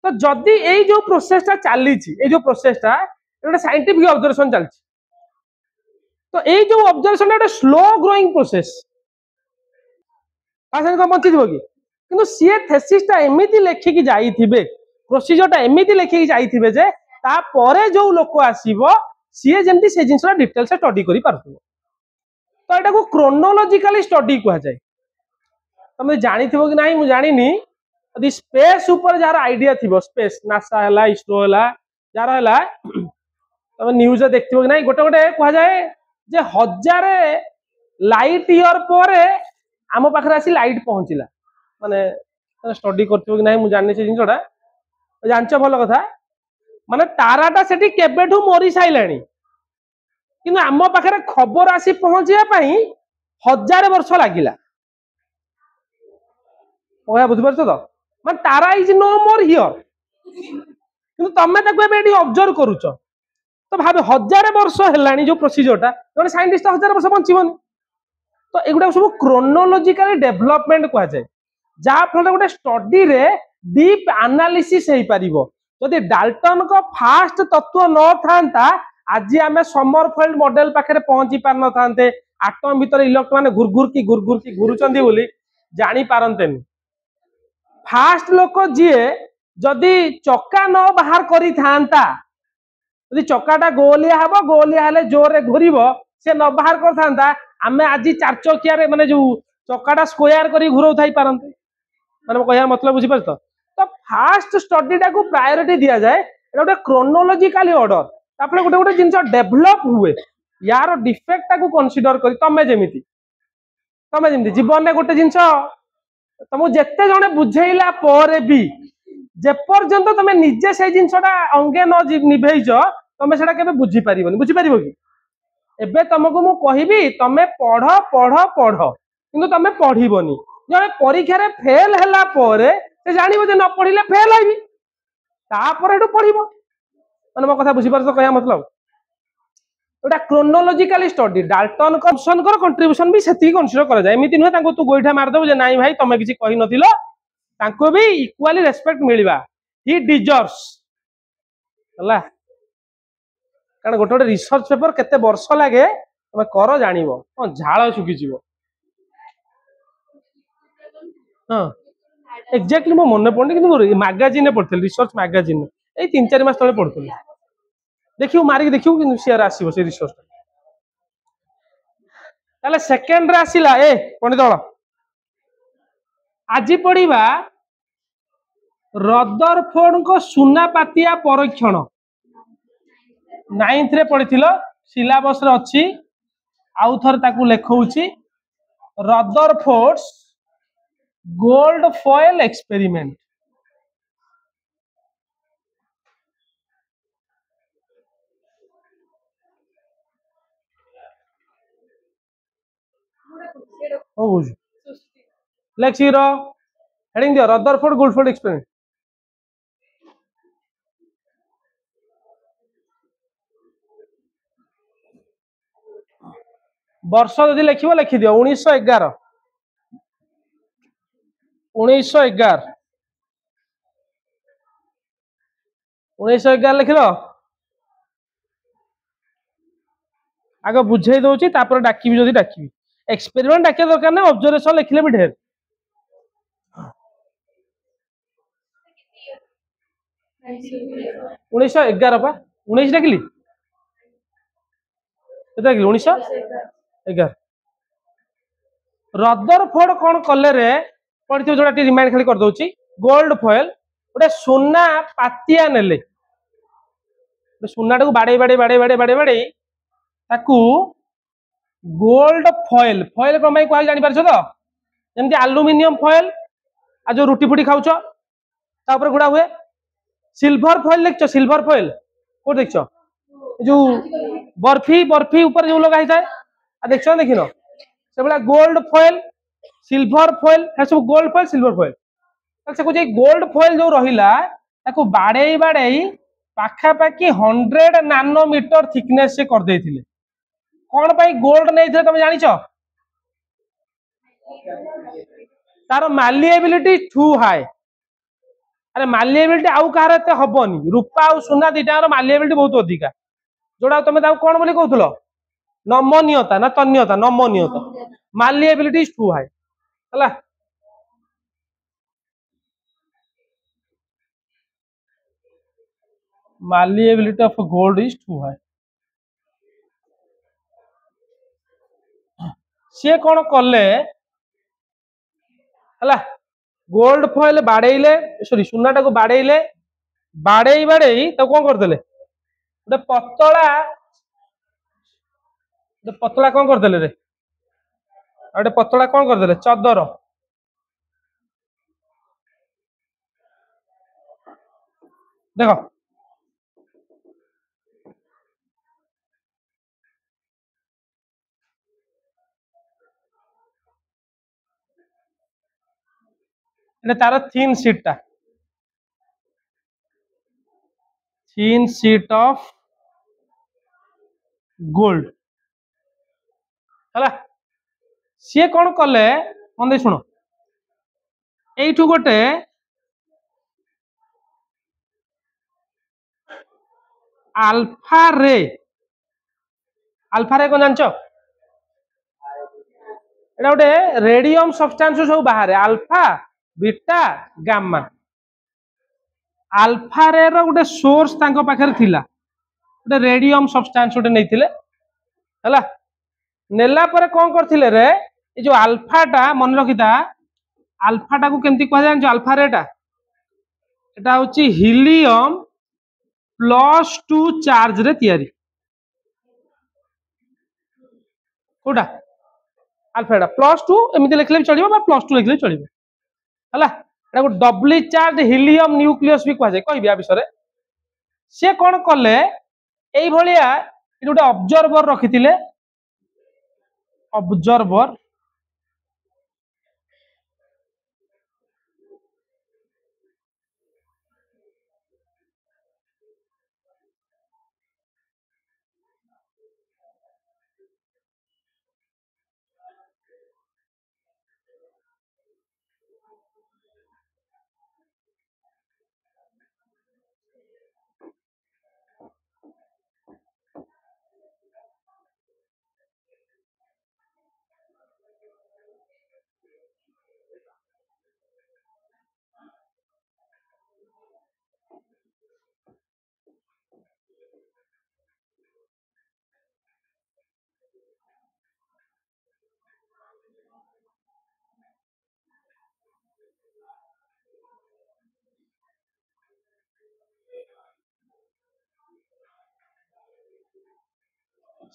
तो जदि एई जो प्रोसेसटा चली ए जो प्रोसेसटा गोटे साइंटिफिक ऑब्जर्वेशन चलछि तो एई जो ऑब्जर्वेशन गोटे स्लो ग्रोइंग प्रोसेस आसन को बंचिदिबो कि किंतु सी थेसिसटा एमिति लेखिकी जाइथिबे प्रोसीजरटा एमिति लेखिकी जाइथिबे जे ता परे जो लोक आसीबो सी जेमति से जिंसटा डिटेल से स्टडी करि पारथुबो तो एटा को क्रोनोलॉजिकली स्टडी कहा जाय तमे जानिथिबो कि नाही मु जानिनी यदि स्पेस ऊपर जार आइडिया थी स्पेस नासा है इसरो है जार है तुम न्यूज देखो कि नहीं गोटे गोटे कह जाए जे 1000 लाइट ईयर पर आम पाखे आसी लाइट पहुंचला माने स्टडी करथिबो कि नहीं मु जानि से जिंसडा जानछ भल कथा माने ताराटा सेठी केबेठू मरी साइलानी किंतु आम पाखे खबर आसी पहुंचिया पई 1000 वर्ष लागिला ओया बुझि परछ तो माने तारा इज नो मोर हियर किंतु तमे ताको एबे ऑब्जर्व करूछ तो भाबे 1000 वर्ष हेलानी जो प्रोसीजरटा जने साइंटिस्ट 1000 वर्ष बंचिबोनी तो एगुडा सब क्रोनोलॉजिकली डेवलपमेंट कहा जाय जा फल गोटे स्टडी रे डीप एनालिसिस हेई परिबो जदि डाल्टन को फास्ट तत्व न थांता आज आमे समरफेल्ड मॉडल पाखरे पहुंची पार न थांते एटम भीतर इलेक्ट्रॉन माने घुर की घुरुचंदी बोली जानी पारंतेनी फास्ट लोक जी जदि चक्का न बाहर करी थांता यदि चक्काटा गोलिया हबो गोलिया हेले जोर रे घुरिबो से न बाहर कर थांता आमे आज 4 चकिया रे माने जो चक्काटा स्क्वायर करी घुरौ थाई पारंते माने कहया मतलब बुझि परछ तो फास्ट स्टडीटा को प्रायोरिटी दिया जाए एटा गोटे क्रोनोलॉजिकली ऑर्डर तापरे गोटे गोटे जिंस डेवलप हुए यार डिफेक्ट को कंसीडर करी तमे जेमिति जीवन में गोटे जिंस तुमको जेते जने बुझेइला पर भी जे पर्यंत तुम निजे से जिनसटा अंगे न निभेज तुम सेटा केबे बुझी पारिबो कि एबे तुमको मु कहिबी तमे पढ़ पढ़ पढ़ किंतु तमे पढ़िबोनी जने परीक्षा रे फेल हला परे से जानिबो जे न पढ़िले फेल होइबी तापर एटु पढ़िबो माने मो कथा बुझी पारछ कहया मतलब ओटा क्रोनोलॉजिकली स्टडी डाल्टन कर कंट्रीब्यूशन भी सेती कंसीडर करा जाय एमिति न ताको तू गोइठा मार दबो जे नाही भाई तमे किछि कहि नथिलो ताको भी इक्वाली रेस्पेक्ट मिलिबा ही डिजर्व्स हला कारण गोटे गोटे रिसर्च पेपर केते वर्ष लागे तमे कर जानिबो हां झाळ सुखी जीवो हां एग्जैक्टली मो मन पड़नी कि मैगजीन पढ़थि रिसर्च मैगजीन ए 3-4 मास तले पढ़थि देखियो मारिक देखियो कि शेयर आसीबो से रिसर्च ताले सेकंड रे आसीला ए पंडित दळ आज पढ़िबा रदरफोर्ड को सुनापातिया परीक्षण 9th रे पढ़िथिलो सिलेबस रे अछि आउ थर ताकू लेखौछि रदरफोर्ड्स गोल्ड फॉयल एक्सपेरिमेंट ओ बुझ लेक्सिरो हेडिंग दियो रदरफोर्ड गोल्डफोर्ड एक्सपेरिमेंट वर्ष जदि लिखिबो लिखि दियो 1911 1911 लिखिलो आगे बुझे दउची तापर डाकिबी जदि डाकिबी एक्सपेरिमेंट डाके दरकार ना ऑब्जर्वेशन लिखले भी ढेर 1911 पा 19 डाकिली केते डाकिली 1911 रदरफोर्ड कौन कले रे पढ़िथिबो जोटा टी रिमाइंड खाली कर दोची गोल्ड फॉयल गोटे सुना पातिया नेले सुनाटा को बाड़े बाड़े बाड़े बाड़े बाड़े बाड़े ताकू गोल्ड फॉयल फॉयल कौन कह जानी पारछ तो जमती आलुमिनियम फॉयल आ जो रुटी फुटी खाऊछ तापर गुड़ा हुए सिल्वर फॉयल देखछ सिल्वर फॉयल को देखछ जो बर्फी बर्फी ऊपर जो लगा है आ देखछ देखिन से बड़ा गोल्ड फॉयल सिल्वर फॉयल है सब गोल्ड फॉयल सिल्वर फॉयल से कुछ गोल्ड फॉयल जो रहिला ताको बाड़े बाड़े पाखापाखि 100 नानोमीटर थिकनेस से कर देथिले कौन पाई गोल्ड नहीं तुम जानिछ तार मालिएबिलिटी टू हाई अरे मालिएबिलिटी आउ कहार एते हबनी रूपा और सुना दीटार मालिएबिलिटी बहुत अधिका जोड़ा तुम कौन बोली कहथुलो नमनीयता ना तन्यता नमनीयता मालिएबिलिटी इज टू हाई हला malleability of gold is too high सी कौन कले हला गोल्ड फॉयल बाड़ेले सॉरी सुनाटा को बाड़ेले बाड़े बाड़े तो कौन करदेले गोटे पतला कौन करदेले रे गोटे पतला कौन करदेले चदर देखो तार थीन शीट ऑफ गोल्ड है सी कौन कले मन शुण यू गोटे अल्फा रे कौन जानच एटा गोटे रेडियम सब्सटेंस सब बाहर अल्फा बीटा गामा अल्फा रे रो गोटे सोर्स तांको पाखरे थिला गोटे रेडियम सब्सटेंस गोटे नैथिले हला नेला परे कौन करथिले रे ए जो अल्फाटा मन रखिता अल्फाटा को केमती कह जान अल्फा रेटा एटा होची हीलियम +2 चार्ज रे तयारी कोडा अल्फाटा +2 एमती लिखले भी चलिबो बा +2 लिखले चलिबो हला एटा को डबली चार्ज हीलियम न्यूक्लियस भी कह जाय कहबी आ विषय रे से कौन कले एई भलिया गोटे ऑब्जर्वर रखिथिले ऑब्जर्वर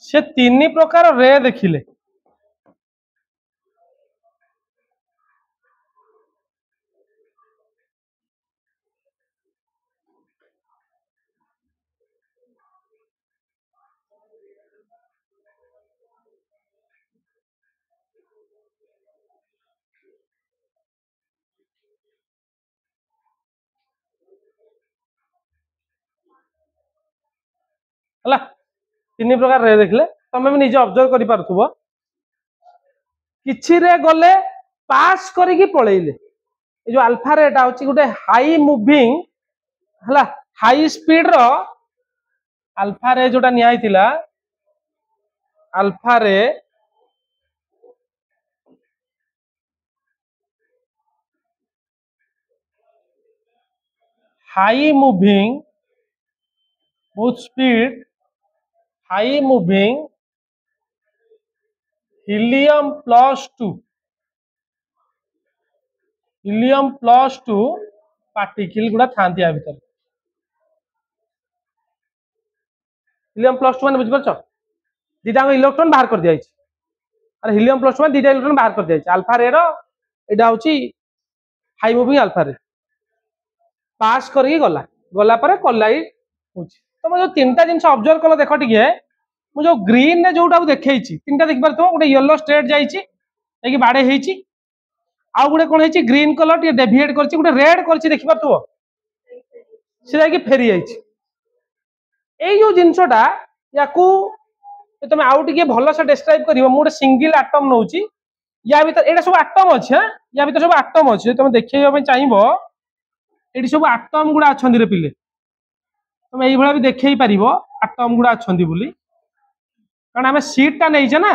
से 3 प्रकार रे देखिले हला 3 प्रकार रे देखले तमे भी निजे ऑब्जर्व करि पारथुबो किछि रे गले पास करिकि पळेइले ए जो अल्फा रेटा होची गुटे हाई मूविंग हला हाई स्पीड रो अल्फा रे जोटा नियाइतिला अल्फा रे हाई मूविंग बहुत speed high moving helium +2 helium plus two particle गुड़ा था भर हिलियम प्लस टू मैंने बुझीपार दीटा इलेक्ट्रॉन बाहर कर दिया अरे हिलियम प्लस टू दीटा इलेक्ट्रॉन बाहर कर दिया अल्फा रे यहाँ हूँ हाई मुविंग अल्फा रे पास करके गला गला पर कलाइट तुम जो तीन टा जिन ऑब्जर्व कल देख टे मुझे ग्रीन रे जोटा देखी तीन टा देख पार गोटे येलो स्ट्रेट जाइए बाड़े आउ गोटे कौन है ग्रीन कलर टे डेविएट कर गोटे रेड कर देखी पार से फेरी जाइए जो जिनसटा या तुम आउ टे भल से डिस्क्राइब कर गोटे सिंगल आटम नौ या भर ये सब आटम अच्छे या भर सब आटम अच्छे तुम देखा चाहिए ये सब आटम गुड़ा अच्छा रे पिले तुम ये भी देख पार आटम गुड़ा अच्छा कारण आम सीट टा नहीं ना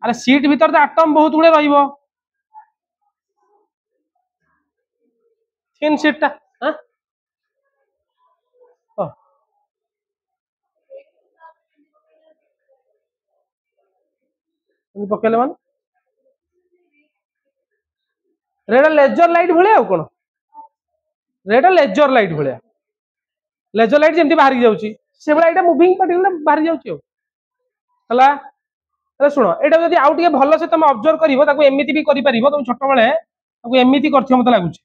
अरे सीट भीतर तो आटम बहुत गुड़े थिन सीट टा पकेले मान रेड लेजर लाइट भाया कौन रेड लेजर लाइट भाया लेजर लाइट जमी बाहर जाऊँगी से भाई यहाँ मुविंग पार्टिकल बाहर जाऊँगी शुण यहाँ जब आउ टे भल से तुम ऑब्जर्व करमती भी कर तुम छोट बेले एमती कर मत लगुच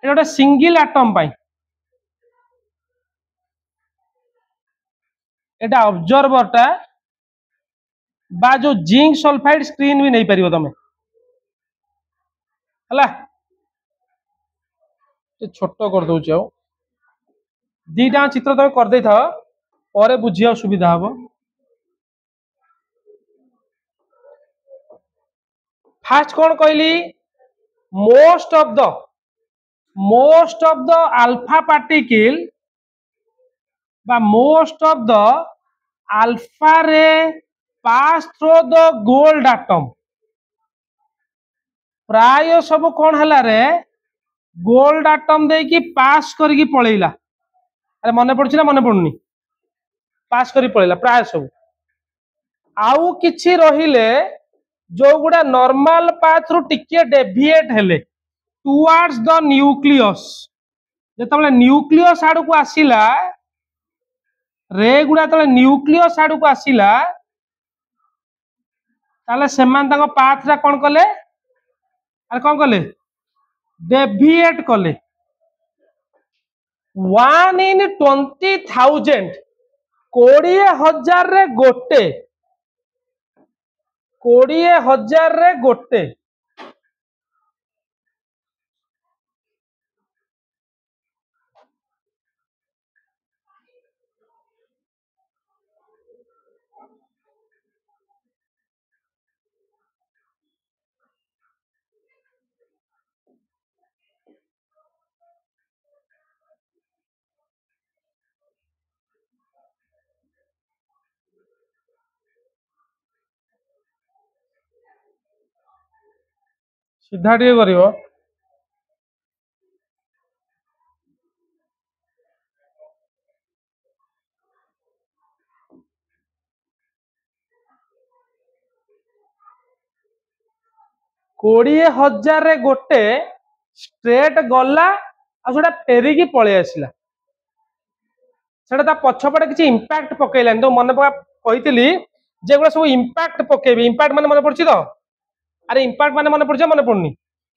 गोटे सिंगल आटम एटा ऑब्जर्वर टा बा जो जिंक सल्फाइड स्क्रीन भी नहीं पार तुम है छोट कर दौर दीटा चित्र तुम कर था पर बुझिया सुविधा हम फास्ट कौन कहली most of the alpha particle बा most of the alpha ray pass through the gold atom प्राय सब कौन है रे गोल्ड आटम दे कि पास करके पलैला अरे मन पड़ी ना मन पड़ुनी पास करी पलैला प्राय सब आउ किछि रहिले जो गुड़ा नॉर्मल पाथ रु टिके डेविएट हेले टुवर्ड्स द न्यूक्लियस जेतबले न्यूक्लियस आड़ को आसिला रे गुड़ा तले न्यूक्लियस आड़ को आसिला ताले सेमान ताको पाथ रा कोन कले अरे कोन कले डेविएट कले 1 in 20,000 20,000 रे गोटे 20,000 रे गोटे सीधा टे करिवो 20,000 रे गोटे स्ट्रेट गला आ फेरिकी पलि आसला सेटा पछपटे किसी इंपैक्ट पकईलानी तो मन कही जे गुड़ा सब इंपैक्ट पकेबे इंपैक्ट माने मन पड़छि तो अरे इंपैक्ट माने मन पड़छि मन पड़नी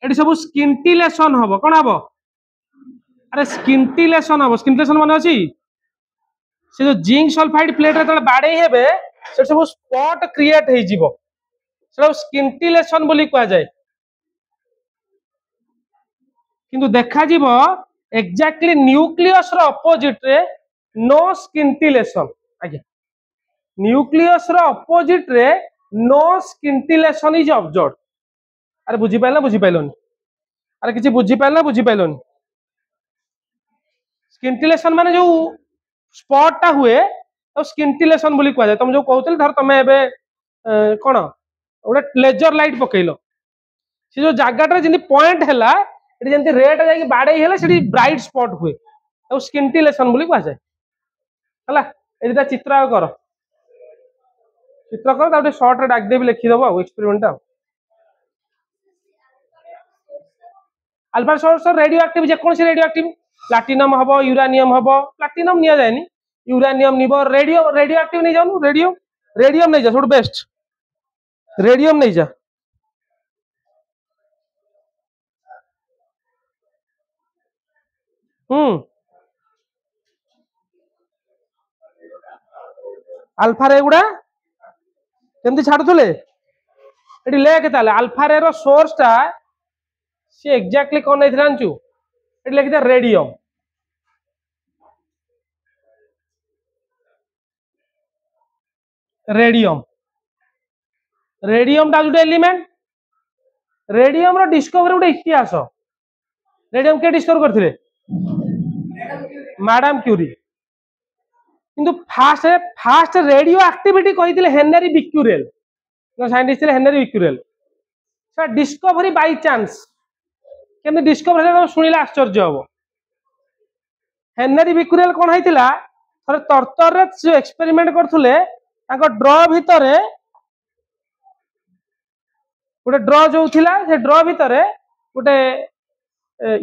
एटी सब स्किंटिलेशन हबो कोन हबो अरे स्किंटिलेशन हबो स्किंटिलेशन माने अछि से जो जिंक सल्फाइड प्लेट रे बाडे हेबे से सब स्पॉट क्रिएट हे जिवो से स्किंटिलेशन बोली कहा जाए किंतु देखा जीवो एग्जैक्टली न्यूक्लियस रो अपोजिट रे नो स्किंटिलेशन आगे न्यूक्लियस रो अपोजिट रे नो स्किंटिलेशन इज ऑब्जर्व्ड अरे बुझी पाइलोनी अरे किसी बुझी पाइलोनी स्किंटिलेशन माने जो स्पॉट टा हुए तो स्किंटिलेशन बोली कहा जाए तुम जो कहते धर तुम एबे कौन गोटे लेजर लाइट पकेल से जो जगह जमी पॉइंट है जमी रेड जाकि बाड़े से ब्राइट स्पॉट हुए तो स्किंटिलेशन बोली कहा जाए है चित्र कर शॉर्ट रे डाक देवी लिखिदेव experiment alpha source radioactive जेकोसी रेडियो एक्टिव प्लाटिनम हबो यूरानियम हबो प्लाटिनम निया जायनी यूरानियम निबो रेडियो रेडियो एक्टिव नहीं जाऊ रेडियो रेडियम नहीं जा सब बेस्ट रेडियम नहीं जा अल्फा रे गुडा केमती छाडुले एटी लेख ताले अल्फा रे रो सोर्स टा सी एग्जैक्टली कोन नै जानचू एटी लेख दे रेडियम रेडियम रेडियम टा जुटे एलिमेंट रेडियम रो डिस्कवरी गुटे इतिहास रेडियम के डिस्कवर करथिले मैडम क्यूरी किंतु फास्ट फास्ट रेडियो एक्टिविटी कहिथिले हेनरी बिक्यूरेल साइंटिस्ट थे Henri Becquerel sir discovery by chance केमि डिस्कवर हे सुनिले आश्चर्य हबो हेनरी बिक्यूरेल कोन हैतिला थरे तरतर रे जो एक्सपेरिमेंट करथुले ताको ड्रॉ भितरे गोटे ड्रॉ जो थिला से ड्रॉ भितरे गोटे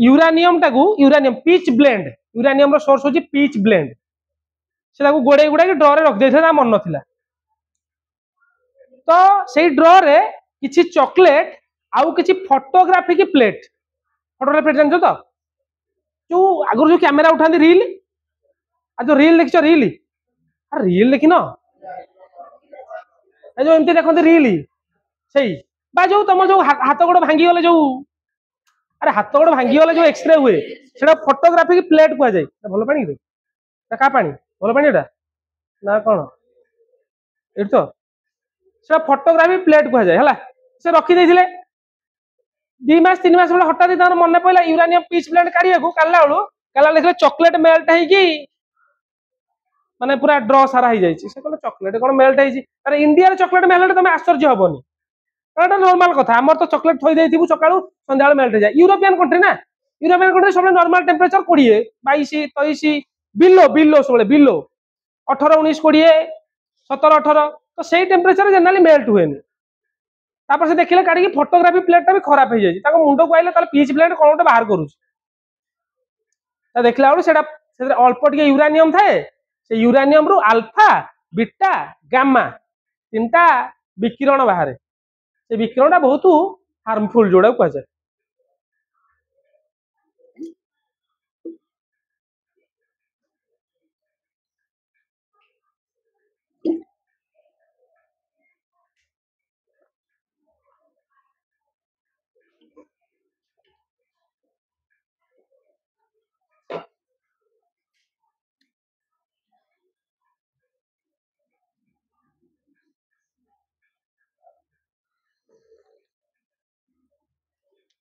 यूरानियम टाकू यूरानियम पीच ब्लेंड यूरानियम रो सोर्स होची पीच ब्लेंड से ताकू गोडे गुडा के ड्रॉ रे रख देथिला मन नथिला तो सेई ड्रॉ रे किछि चॉकलेट आउ किछि फोटोग्राफी की प्लेट फोटोग्राफी जानछो तो जो आगुर जो कैमरा उठांदी रील आ जो रील देखछो रील आ रील देखिनो ए जो एमती देखंती रील सेई बा जो तुम जो हाथ गोड़ भांगी गले जो अरे हाथ गोड़ भांगी गले जो एक्सरे हुए सेटा फोटोग्राफी की प्लेट कुआ जाय भलो पानी रे का पानी भलो पानी एटा ना कोन एट तो से फोटोग्राफी प्लेट कुआ जाय हला से रखी देथिले 2 मास 3 मास बेला हटात तार मन पइला यूरानियम पीच प्लेट काढिया को काला देखले चॉकलेट मेल्ट है कि माने पूरा ड्रॉ सारा ही जाय से कहले चॉकलेट कोन मेल्ट है जी अरे इंडिया रे चॉकलेट मेल्ट तुम आश्चर्य हबनी एटा नॉर्मल कथा हमर तो चॉकलेट थई देथिबु सकाळू संध्याळ मेल्ट जाय यूरोपियन कंट्री ना यूरोपियन कंट्री सब नॉर्मल टेंपरेचर 20 22 23 बिलो बिलो सब बिलो 18 19 20 17 18 तो सेही टेंपरेचर जनरली मेल्ट हुएनी तापर से देखिले काढी फोटोग्राफी प्लेट टा भी खराब हो जाय ताको मुंडो को आइले ताले पीच प्लेट कोन गोटे बाहर करू ता देखला बेलू सेटा से अल्प टिके यूरानियम थाए से यूरानियम रु अल्फा बीटा गामा तीनटा विकिरण बाहर से विकिरणटा बहुत हार्मफुल जोड़ा कह जाए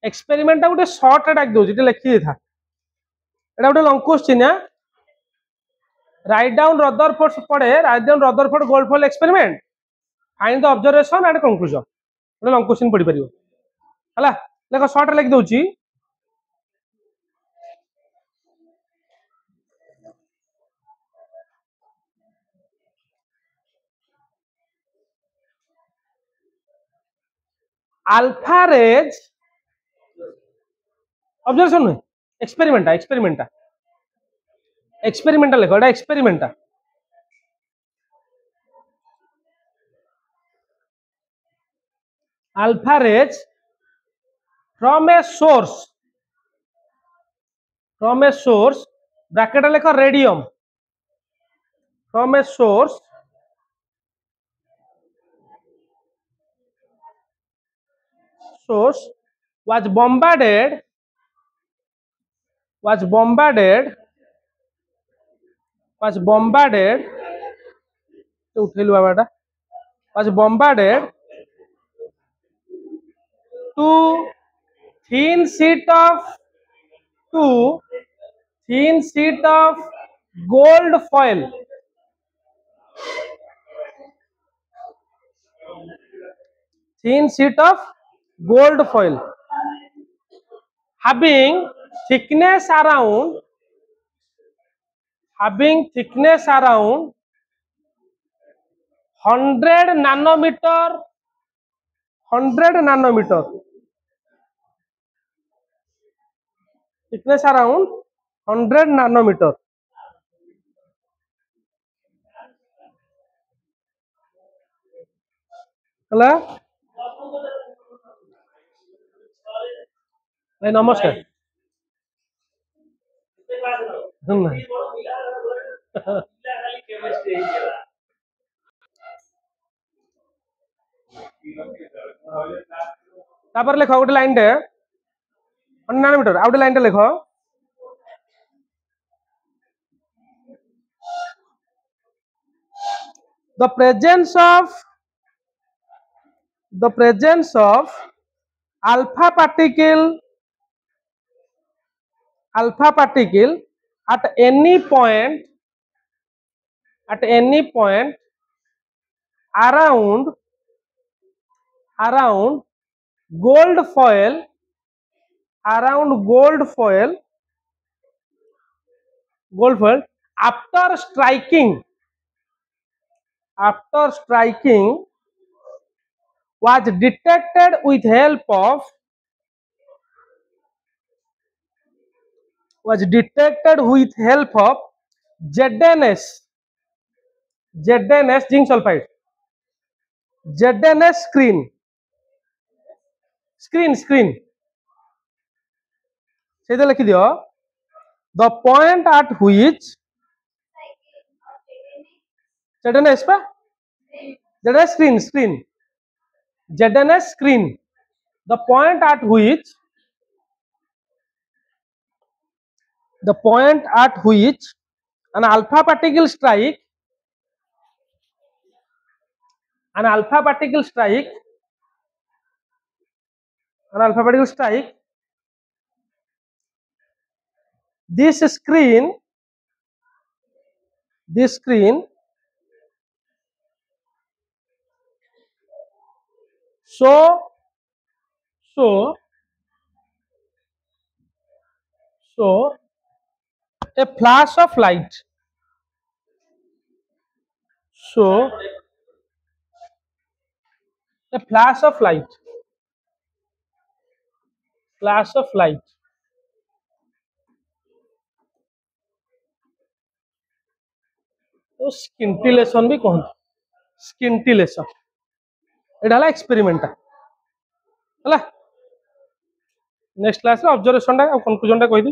एक्सपेरिमेंट गोटे शॉर्ट डाक दउछि लिखि था एटा गोटे लॉन्ग क्वेश्चन है राइट डाउन रदरफोर्ड पड़े write down Rutherford gold foil experiment find the observation and conclusion गोटे लॉन्ग क्वेश्चन पढ़ी परियो हला देखो शॉर्ट लिखि दउछि अल्फा रेज ऑब्जर्वेशन नुहे एक्सपेरिमेंटा एक्सपेरिमेंटा एक्सपेरिमेंटा लिखो एटा एक्सपेरिमेंटा alpha rays from a source bracket लिखो radium from a source was bombarded उठेलु बाबाटा was bombarded to thin sheet of gold foil having thickness around 100 nanometer thickness around 100 nanometer. ହେଲା ଭାଇ ନମସ୍କାର। ତାପରେ ଲେଖ ଗୋଟେ ଲାଇନ ଟେ 100 nanometer ଆଉ ଗୋଟେ ଲାଇନ ଟେ ଲେଖ the presence of alpha particle at any point around gold foil after striking was detected with help of ZNS zinc sulfide ZNS screen ସେଇଟା ଲେଖି ଦିଅ the point at which ZNS pa ZNS screen ZNS screen the point at which an alpha particle strike this screen show a flash of light तो स्किंटिलेशन भी कहते स्किंटिलेशन एटा हला experiment हला next class रे observation टा कंक्लूजन टा कहि दी।